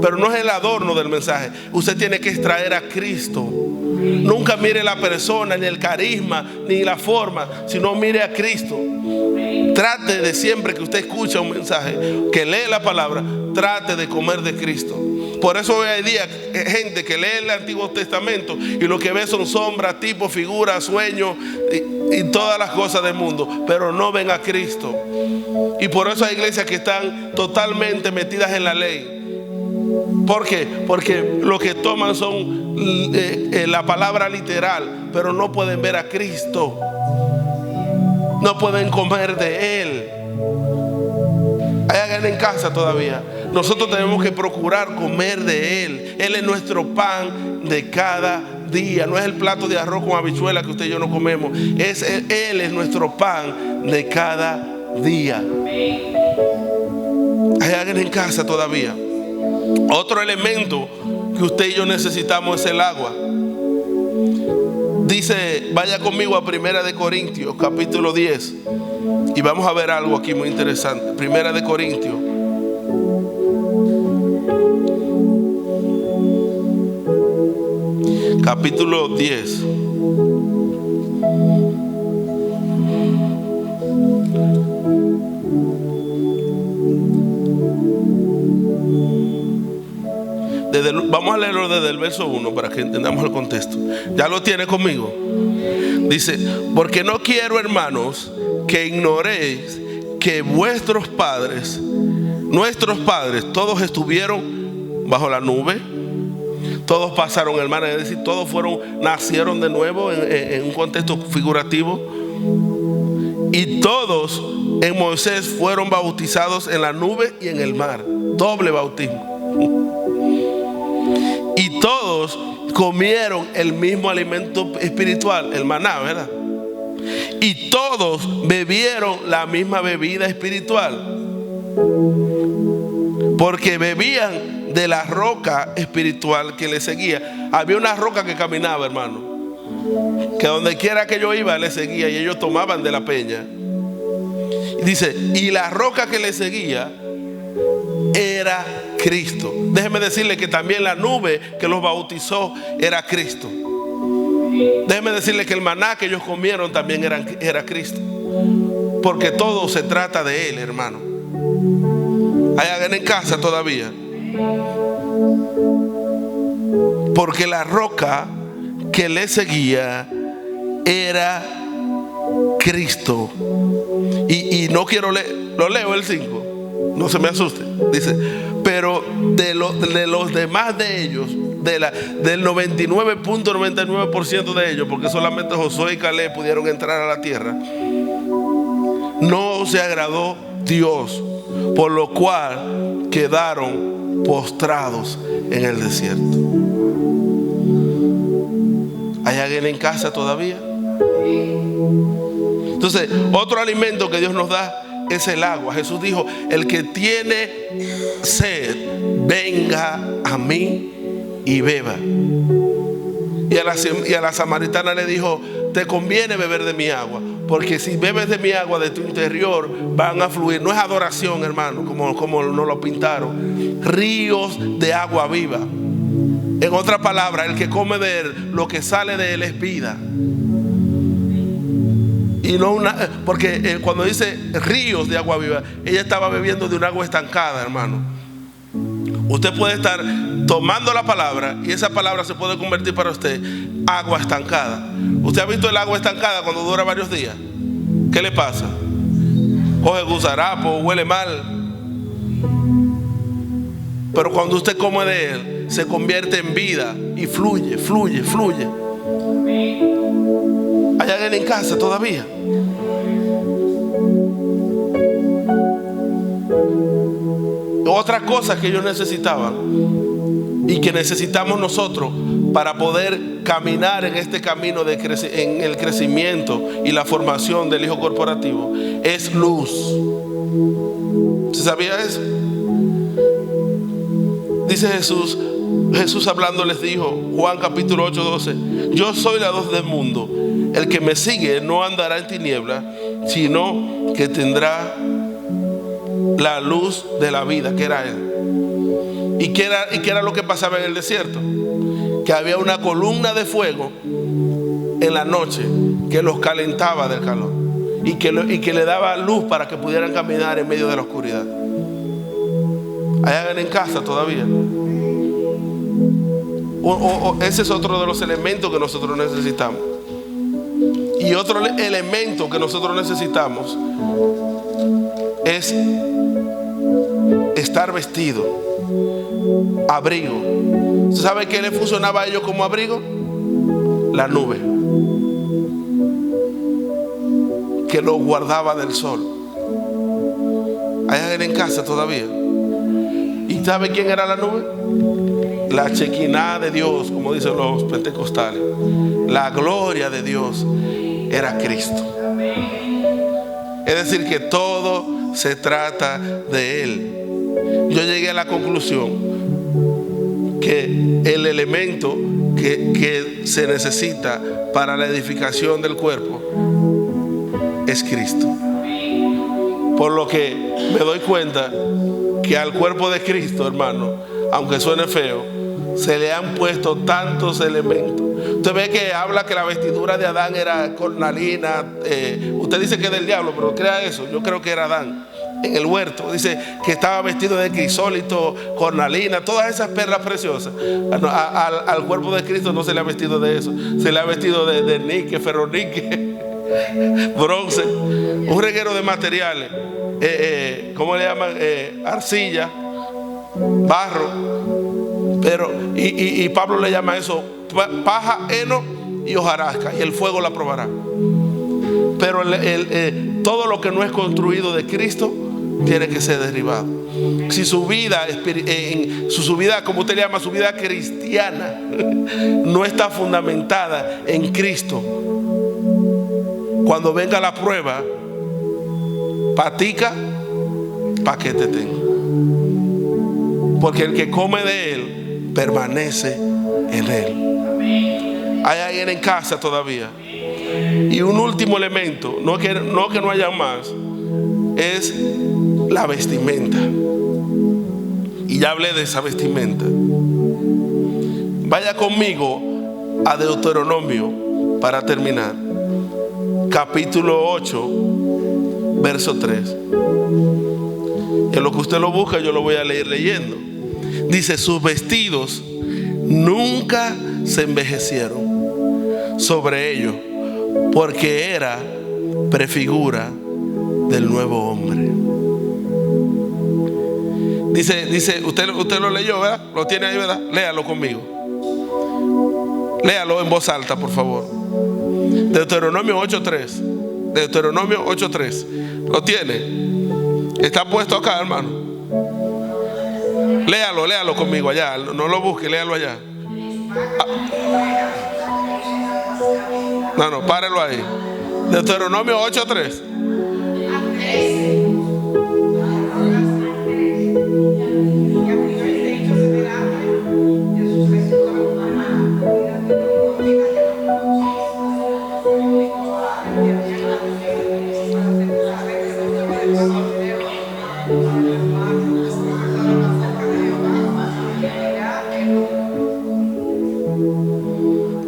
pero no es el adorno del mensaje. Usted tiene que extraer a Cristo. Nunca mire la persona, ni el carisma, ni la forma, sino mire a Cristo. Trate de, siempre que usted escucha un mensaje, que lee la palabra, trate de comer de Cristo. Por eso hoy hay día gente que lee el Antiguo Testamento y lo que ve son sombras, tipos, figuras, sueños y todas las cosas del mundo, pero no ven a Cristo. Y por eso hay iglesias que están totalmente metidas en la ley. ¿Por qué? Porque lo que toman son la palabra literal, pero no pueden ver a Cristo. No pueden comer de Él. Hay alguien en casa todavía. Nosotros tenemos que procurar comer de Él. Él es nuestro pan de cada día. No es el plato de arroz con habichuela que usted y yo no comemos. Él es nuestro pan de cada día. Hay alguien en casa todavía. Otro elemento que usted y yo necesitamos es el agua. Dice, vaya conmigo a 1 Corintios capítulo 10 y vamos a ver algo aquí muy interesante. 1 Corintios capítulo 10. Vamos a leerlo desde el verso 1 para que entendamos el contexto. ¿Ya lo tiene conmigo? Dice, porque no quiero, hermanos, que ignoréis que nuestros padres, todos estuvieron bajo la nube. Todos pasaron, hermano, es decir, todos nacieron de nuevo en un contexto figurativo. Y todos en Moisés fueron bautizados en la nube y en el mar. Doble bautismo. Y todos comieron el mismo alimento espiritual, el maná, ¿verdad? Y todos bebieron la misma bebida espiritual, porque bebían de la roca espiritual que le seguía. Había una roca que caminaba, hermano, que donde quiera que yo iba le seguía, y ellos tomaban de la peña. Y dice, y la roca que le seguía era Cristo. Déjeme decirle que también la nube que los bautizó era Cristo. Déjeme decirle que el maná que ellos comieron también era Cristo. Porque todo se trata de Él, hermano. ¿Hay alguien en casa todavía? Porque la roca que le seguía era Cristo. Y no quiero leer, lo leo el 5. No se me asuste. Dice, pero de los demás de ellos, del 99.99% de ellos, porque solamente Josué y Caleb pudieron entrar a la tierra, no se agradó Dios, por lo cual quedaron postrados en el desierto. ¿Hay alguien en casa todavía? Entonces, otro alimento que Dios nos da es el agua. Jesús dijo, el que tiene sed, venga a mí y beba. Y a la samaritana le dijo: te conviene beber de mi agua, porque si bebes de mi agua, de tu interior van a fluir. No es adoración, hermano, como nos lo pintaron, ríos de agua viva. En otra palabra, el que come de él, lo que sale de él es vida. Y no porque cuando dice ríos de agua viva, ella estaba bebiendo de un agua estancada, hermano. Usted puede estar tomando la palabra y esa palabra se puede convertir para usted agua estancada. ¿Usted ha visto el agua estancada cuando dura varios días? ¿Qué le pasa? Coge gusarapo, huele mal. Pero cuando usted come de él, se convierte en vida y fluye. ¿Hay alguien en casa todavía? Otra cosa que ellos necesitaban y que necesitamos nosotros para poder caminar en este camino en el crecimiento y la formación del hijo corporativo es luz. ¿Se sabía eso? Dice Jesús hablando les dijo, Juan capítulo 8, 12: yo soy la luz del mundo. El que me sigue no andará en tinieblas, sino que tendrá la luz de la vida, que era él. ¿Y qué era lo que pasaba en el desierto? Que había una columna de fuego en la noche que los calentaba del calor y que le daba luz para que pudieran caminar en medio de la oscuridad. ¿Hay alguien en casa todavía? Ese es otro de los elementos que nosotros necesitamos. Y otro elemento que nosotros necesitamos es estar vestido, abrigo. ¿Se sabe qué le funcionaba a ellos como abrigo? La nube que los guardaba del sol. ¿Hay alguien en casa todavía? ¿Y sabe quién era la nube? La Shekinah de Dios, como dicen los pentecostales. La gloria de Dios era Cristo. Es decir, que todo se trata de Él. Yo llegué a la conclusión que el elemento que se necesita para la edificación del cuerpo es Cristo. Por lo que me doy cuenta que al cuerpo de Cristo, hermano, aunque suene feo, se le han puesto tantos elementos. Usted ve que habla que la vestidura de Adán era cornalina. Usted dice que es del diablo, pero crea eso. Yo creo que era Adán en el huerto. Dice que estaba vestido de crisólito, cornalina, todas esas perlas preciosas. Al cuerpo de Cristo no se le ha vestido de eso. Se le ha vestido de níquel, ferronique, bronce, un reguero de materiales. ¿Cómo le llaman? Arcilla, barro. Pero y Pablo le llama eso paja, heno y hojarasca, y el fuego la probará. Pero todo lo que no es construido de Cristo tiene que ser derribado. Si su vida, su vida, como usted le llama, su vida cristiana, no está fundamentada en Cristo, cuando venga la prueba, patica, paquete tengo. Porque el que come de Él permanece en Él. Hay alguien en casa todavía. Y un último elemento, no que no haya más, es la vestimenta. Y ya hablé de esa vestimenta. Vaya conmigo a Deuteronomio para terminar. Capítulo 8, verso 3. En lo que usted lo busca, yo lo voy a leer leyendo. Dice: sus vestidos nunca se envejecieron sobre ellos, porque era prefigura del nuevo hombre. Dice, usted lo leyó, ¿verdad? Lo tiene ahí, ¿verdad? Léalo conmigo. Léalo en voz alta, por favor. Deuteronomio 8:3. Deuteronomio 8:3. ¿Lo tiene? Está puesto acá, hermano. Léalo conmigo allá. No lo busque, léalo allá. No, párelo ahí. Deuteronomio 8:3.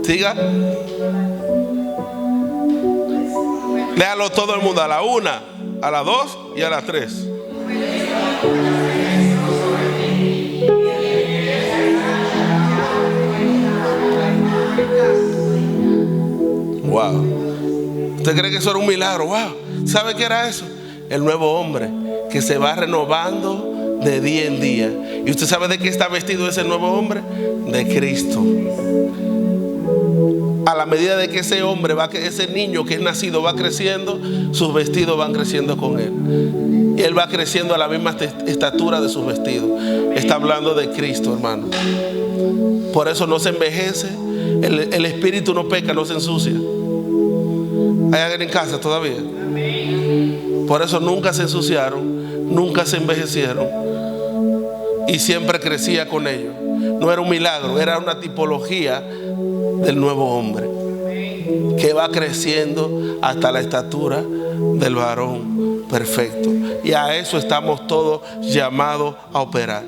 Siga. Léalo todo el mundo, a la 1, a la 2 y a la 3. Wow. ¿Usted cree que eso era un milagro? Wow. ¿Sabe qué era eso? El nuevo hombre que se va renovando de día en día. ¿Y usted sabe de qué está vestido ese nuevo hombre? De Cristo. A la medida de que ese hombre ese niño que es nacido va creciendo, sus vestidos van creciendo con él. Y él va creciendo a la misma estatura de sus vestidos. Está hablando de Cristo, hermano. Por eso no se envejece. El espíritu no peca, no se ensucia. ¿Hay alguien en casa todavía? Por eso nunca se ensuciaron, nunca se envejecieron. Y siempre crecía con ellos. No era un milagro, era una tipología del nuevo hombre que va creciendo hasta la estatura del varón perfecto. Y a eso estamos todos llamados a operar.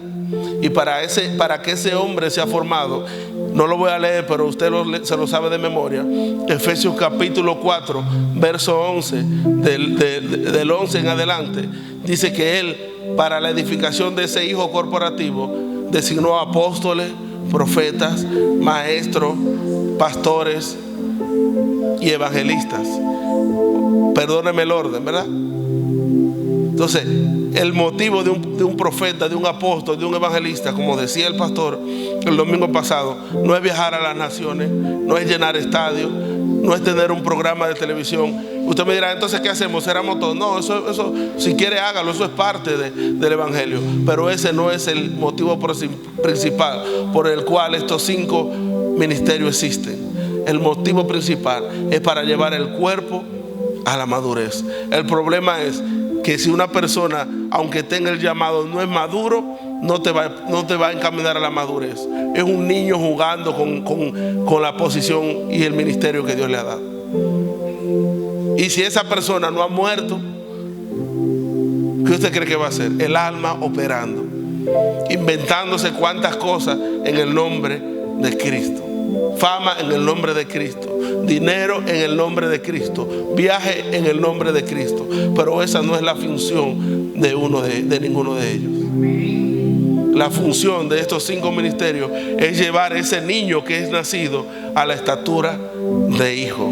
Y para que ese hombre sea formado, no lo voy a leer, pero usted se lo sabe de memoria. Efesios capítulo 4, verso 11, del 11 en adelante, dice que él, para la edificación de ese hijo corporativo, designó apóstoles, profetas, maestros, pastores y evangelistas. Perdóneme el orden, ¿verdad? Entonces, el motivo de un profeta, de un apóstol, de un evangelista, como decía el pastor el domingo pasado, no es viajar a las naciones, no es llenar estadios, no es tener un programa de televisión. Usted me dirá, entonces, ¿qué hacemos? ¿Éramos todos? No, eso si quiere hágalo, eso es parte del evangelio. Pero ese no es el motivo principal por el cual estos 5 ministerios existen. El motivo principal es para llevar el cuerpo a la madurez. El problema es que si una persona, aunque tenga el llamado, no es maduro, no te va a encaminar a la madurez. Es un niño jugando con la posición y el ministerio que Dios le ha dado. Y si esa persona no ha muerto, ¿qué usted cree que va a hacer? El alma operando, inventándose cuantas cosas en el nombre de Cristo. Fama en el nombre de Cristo, dinero en el nombre de Cristo, viaje en el nombre de Cristo. Pero esa no es la función de ninguno de ellos. La función de estos 5 ministerios es llevar ese niño que es nacido a la estatura de hijo.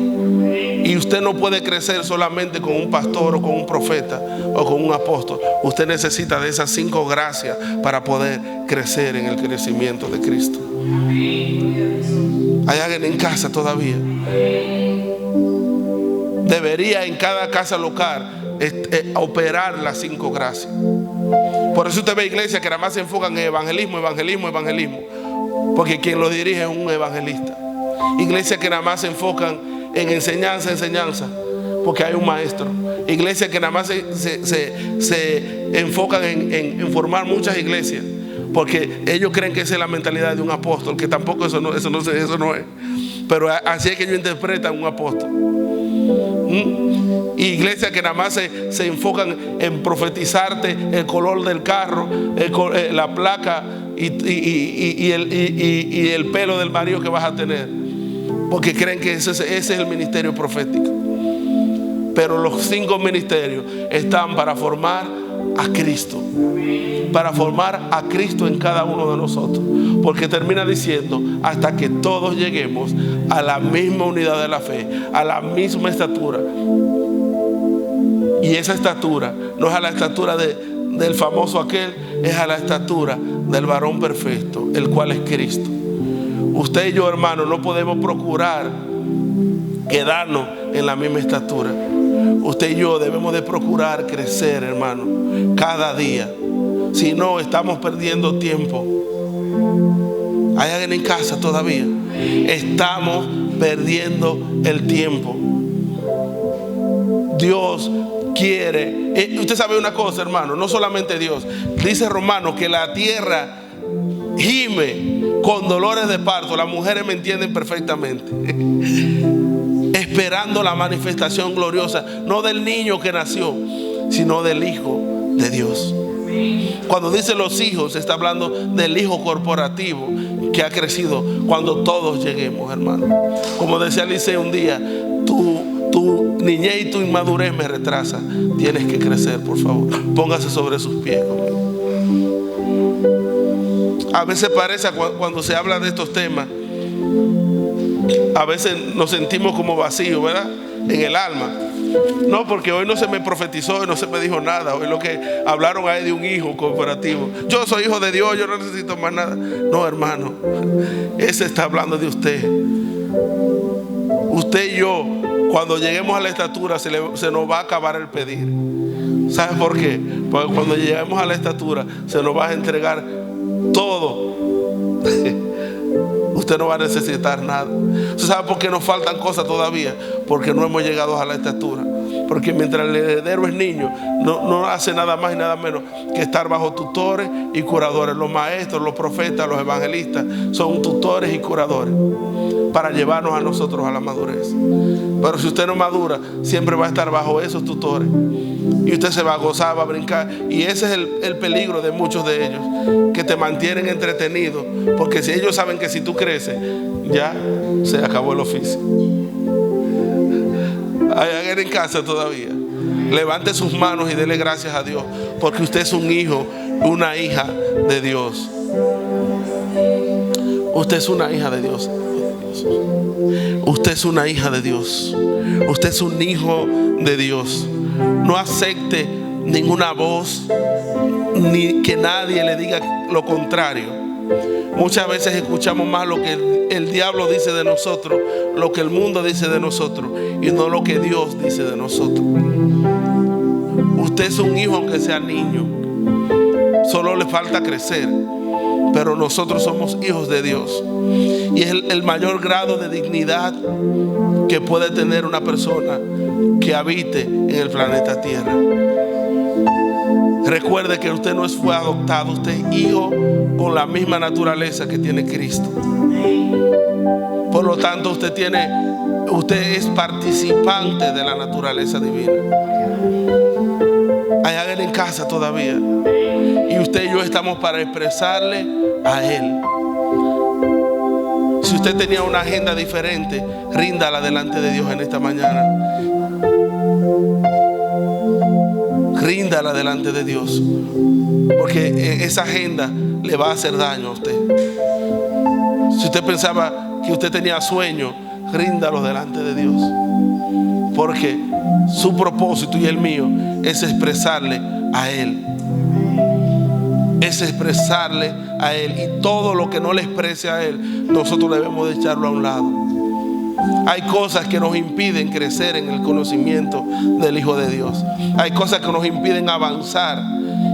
Y usted no puede crecer solamente con un pastor o con un profeta o con un apóstol. Usted necesita de esas 5 gracias para poder crecer en el crecimiento de Cristo. ¿Hay alguien en casa todavía? Debería en cada casa local operar las 5 gracias. Por eso usted ve iglesias que nada más se enfocan en evangelismo. Porque quien lo dirige es un evangelista. Iglesias que nada más se enfocan en enseñanza, porque hay un maestro. Iglesias que nada más se enfocan en formar muchas iglesias, porque ellos creen que esa es la mentalidad de un apóstol, que tampoco eso no es. Pero así es que ellos interpretan un apóstol. Iglesias que nada más se enfocan en profetizarte el color del carro, la placa y el pelo del marido que vas a tener, porque creen que ese es el ministerio profético. Pero los 5 ministerios están para formar a Cristo, para formar a Cristo en cada uno de nosotros, porque termina diciendo hasta que todos lleguemos a la misma unidad de la fe, a la misma estatura. Y esa estatura no es a la estatura del famoso aquel, es a la estatura del varón perfecto, el cual es Cristo. Usted y yo, hermano, no podemos procurar quedarnos en la misma estatura. Usted y yo debemos de procurar crecer, hermano, cada día. Si no, estamos perdiendo tiempo. ¿Hay alguien en casa todavía? Estamos perdiendo el tiempo. Dios quiere. Usted sabe una cosa, hermano, no solamente Dios. Dice Romanos que la tierra gime con dolores de parto. Las mujeres me entienden perfectamente. Esperando la manifestación gloriosa, no del niño que nació, sino del Hijo de Dios. Cuando dice los hijos, está hablando del hijo corporativo que ha crecido cuando todos lleguemos, hermano. Como decía Alice un día, tu niñez y tu inmadurez me retrasa. Tienes que crecer, por favor. Póngase sobre sus pies conmigo. A veces parece, cuando se habla de estos temas, a veces nos sentimos como vacíos, ¿verdad? En el alma. No, porque hoy no se me profetizó y no se me dijo nada. Hoy lo que hablaron ahí de un hijo corporativo. Yo soy hijo de Dios, yo no necesito más nada. No, hermano, ese está hablando de usted. Usted y yo, cuando lleguemos a la estatura, se nos va a acabar el pedir. ¿Sabe por qué? Porque cuando lleguemos a la estatura, se nos va a entregar todo. Usted no va a necesitar nada. ¿Usted sabe por qué nos faltan cosas todavía? Porque no hemos llegado a la estatura. Porque mientras el heredero es niño, no hace nada más y nada menos que estar bajo tutores y curadores. Los maestros, los profetas, los evangelistas son tutores y curadores para llevarnos a nosotros a la madurez. Pero si usted no madura, siempre va a estar bajo esos tutores. Y usted se va a gozar, va a brincar. Y ese es el peligro de muchos de ellos, que te mantienen entretenido. Porque si ellos saben que si tú creces, ya se acabó el oficio. Hay alguien en casa todavía. Levante sus manos y dele gracias a Dios, porque usted es un hijo, una hija de Dios. Usted es una hija de Dios. Usted es una hija de Dios. Usted es un hijo de Dios. No acepte ninguna voz, ni que nadie le diga lo contrario. Muchas veces escuchamos más lo que el diablo dice de nosotros, lo que el mundo dice de nosotros, y no lo que Dios dice de nosotros. Usted es un hijo aunque sea niño. Solo le falta crecer. Pero nosotros somos hijos de Dios. Y es el mayor grado de dignidad que puede tener una persona que habite en el planeta Tierra. Recuerde que usted no fue adoptado, usted es hijo con la misma naturaleza que tiene Cristo. Por lo tanto, usted es participante de la naturaleza divina. Hay alguien en casa todavía. Y usted y yo estamos para expresarle a Él. Si usted tenía una agenda diferente, ríndala delante de Dios en esta mañana. Ríndala delante de Dios, porque esa agenda le va a hacer daño a usted. Si usted pensaba que usted tenía sueño, ríndalo delante de Dios, porque su propósito y el mío es expresarle a Él. Es expresarle a Él, y todo lo que no le exprese a Él, nosotros debemos de echarlo a un lado. Hay cosas que nos impiden crecer en el conocimiento del Hijo de Dios. Hay cosas que nos impiden avanzar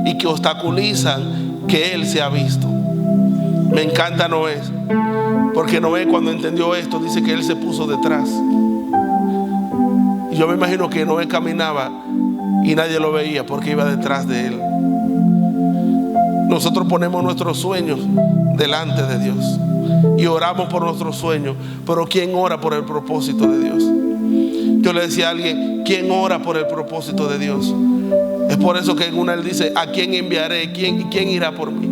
y que obstaculizan que Él sea visto. Me encanta Noé, porque Noé, cuando entendió esto, dice que él se puso detrás. Y yo me imagino que Noé caminaba y nadie lo veía porque iba detrás de él. Nosotros ponemos nuestros sueños delante de Dios y oramos por nuestros sueños, pero ¿quién ora por el propósito de Dios? Yo le decía a alguien, ¿quién ora por el propósito de Dios? Es por eso que en una él dice, ¿a quién enviaré? ¿Quién irá por mí?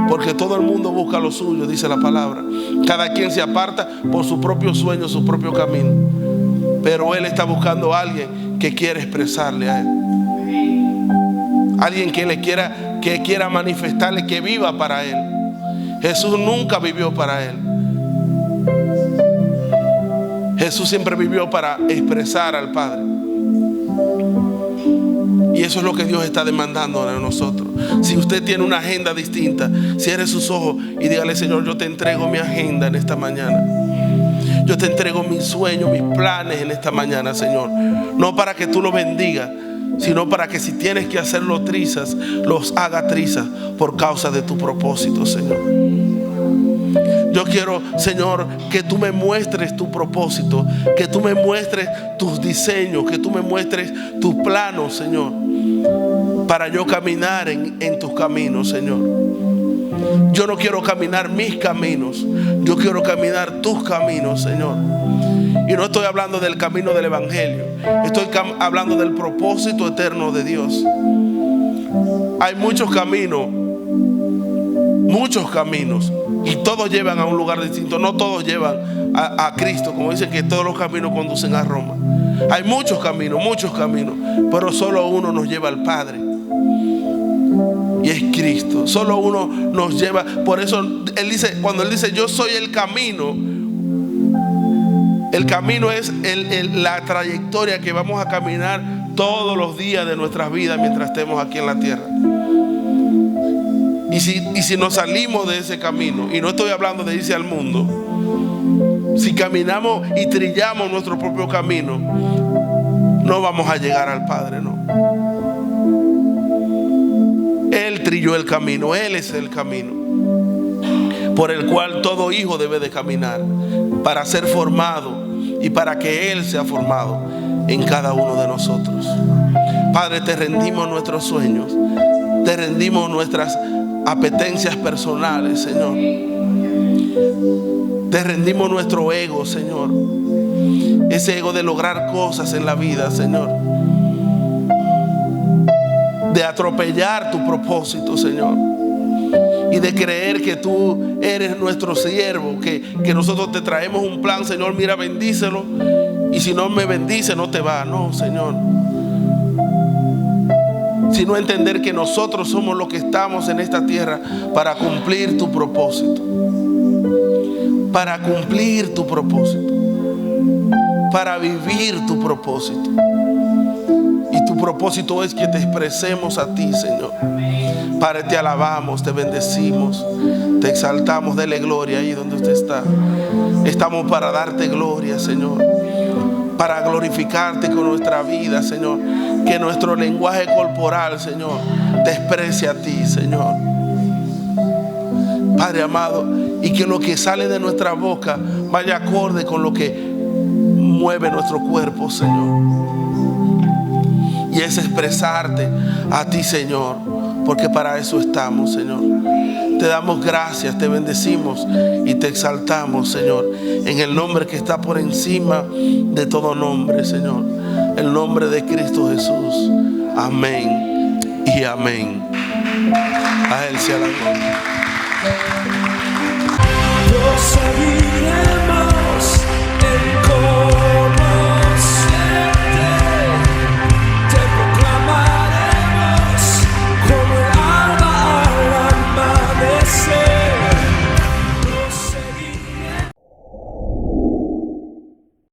Porque todo el mundo busca lo suyo, dice la palabra. Cada quien se aparta por su propio sueño, su propio camino. Pero Él está buscando a alguien que quiere expresarle a Él. Alguien que quiera manifestarle, que viva para Él. Jesús nunca vivió para Él. Jesús siempre vivió para expresar al Padre. Y eso es lo que Dios está demandando de nosotros. Si usted tiene una agenda distinta, cierre sus ojos y dígale: Señor, yo te entrego mi agenda en esta mañana. Yo te entrego mis sueños, mis planes en esta mañana, Señor. No para que tú los bendigas, sino para que si tienes que hacerlo trizas, los haga trizas por causa de tu propósito, Señor. Yo quiero, Señor, que tú me muestres tu propósito, que tú me muestres tus diseños, que tú me muestres tus planos, Señor, para yo caminar en tus caminos, Señor. Yo no quiero caminar mis caminos, yo quiero caminar tus caminos, Señor. Y no estoy hablando del camino del Evangelio, Estoy hablando del propósito eterno de Dios. Hay muchos caminos, y todos llevan a un lugar distinto. No todos llevan a Cristo, como dicen que todos los caminos conducen a Roma. Hay muchos caminos, pero solo uno nos lleva al Padre, y es Cristo. Solo uno nos lleva. Por eso Él dice, cuando Él dice yo soy el camino es la trayectoria que vamos a caminar todos los días de nuestras vidas mientras estemos aquí en la tierra. Y si nos salimos de ese camino, y no estoy hablando de irse al mundo, si caminamos y trillamos nuestro propio camino, no vamos a llegar al Padre, no. Él trilló el camino, Él es el camino por el cual todo hijo debe de caminar para ser formado y para que Él sea formado en cada uno de nosotros. Padre, te rendimos nuestros sueños, te rendimos nuestras apetencias personales, Señor. Te rendimos nuestro ego, Señor. Ese ego de lograr cosas en la vida, Señor. De atropellar tu propósito, Señor. Y de creer que tú eres nuestro siervo, que nosotros te traemos un plan, Señor, mira, bendícelo. Y si no me bendice, no te va. No, Señor. Sino entender que nosotros somos los que estamos en esta tierra para cumplir tu propósito. Para cumplir tu propósito. Para vivir tu propósito. Y tu propósito es que te expresemos a ti, Señor. Padre, te alabamos, te bendecimos, te exaltamos. Dele gloria ahí donde usted está. Estamos para darte gloria, Señor, para glorificarte con nuestra vida, Señor. Que nuestro lenguaje corporal, Señor, te exprese a ti, Señor. Padre amado, y que lo que sale de nuestra boca vaya acorde con lo que mueve nuestro cuerpo, Señor. Y es expresarte a ti, Señor, porque para eso estamos, Señor. Te damos gracias, te bendecimos y te exaltamos, Señor, en el nombre que está por encima de todo nombre, Señor, el nombre de Cristo Jesús. Amén y amén. A Él sea la gloria.